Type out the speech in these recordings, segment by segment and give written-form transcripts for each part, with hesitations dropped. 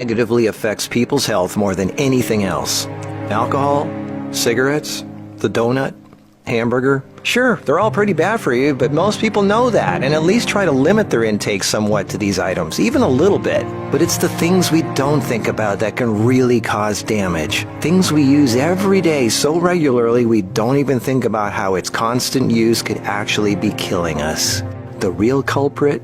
negatively affects people's health more than anything else. Alcohol, cigarettes, the donut, hamburger. Sure, they're all pretty bad for you, but most people know that and at least try to limit their intake somewhat to these items, even a little bit. But it's the things we don't think about that can really cause damage. Things we use every day so regularly we don't even think about how its constant use could actually be killing us. The real culprit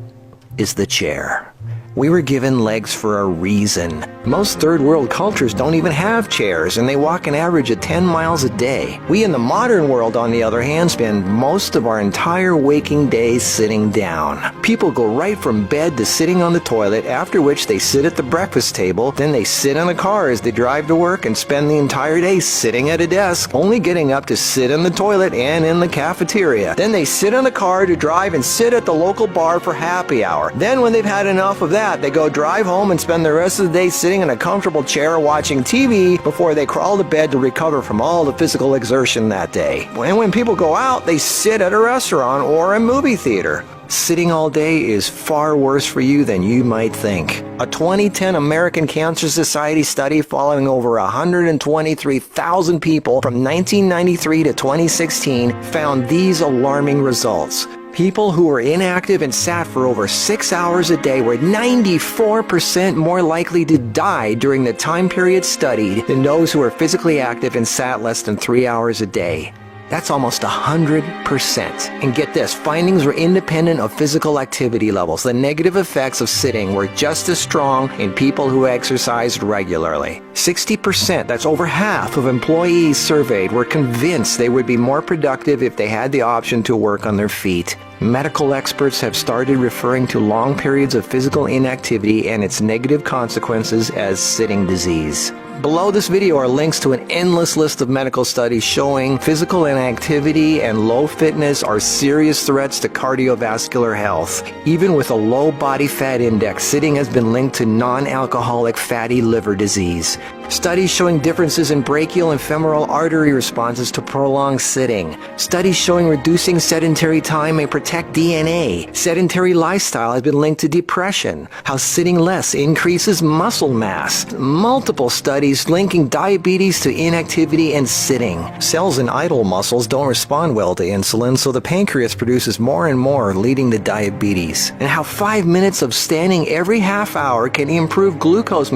is the chair. We were given legs for a reason. Most third world cultures don't even have chairs, and they walk an average of 10 miles a day. We in the modern world, on the other hand, spend most of our entire waking days sitting down. People go right from bed to sitting on the toilet, after which they sit at the breakfast table, then they sit in the car as they drive to work and spend the entire day sitting at a desk, only getting up to sit in the toilet and in the cafeteria. Then they sit in the car to drive and sit at the local bar for happy hour. Then when they've had enough of that, they go drive home and spend the rest of the day sitting in a comfortable chair watching TV before they crawl to bed to recover from all the physical exertion that day. And when people go out, they sit at a restaurant or a movie theater. Sitting all day is far worse for you than you might think. A 2010 American Cancer Society study following over 123,000 people from 1993 to 2016 found these alarming results. People who were inactive and sat for over 6 hours a day were 94% more likely to die during the time period studied than those who were physically active and sat less than 3 hours a day. That's almost 100%. And get this, findings were independent of physical activity levels. The negative effects of sitting were just as strong in people who exercised regularly. 60%, that's over half of employees surveyed, were convinced they would be more productive if they had the option to work on their feet. Medical experts have started referring to long periods of physical inactivity and its negative consequences as sitting disease. Below this video are links to an endless list of medical studies showing physical inactivity and low fitness are serious threats to cardiovascular health. Even with a low body fat index, sitting has been linked to non-alcoholic fatty liver disease. Studies showing differences in brachial and femoral artery responses to prolonged sitting. Studies showing reducing sedentary time may protect DNA. Sedentary lifestyle has been linked to depression. How sitting less increases muscle mass. Multiple studies linking diabetes to inactivity and sitting. Cells in idle muscles don't respond well to insulin, so the pancreas produces more and more, leading to diabetes. And how 5 minutes of standing every half hour can improve glucose metabolism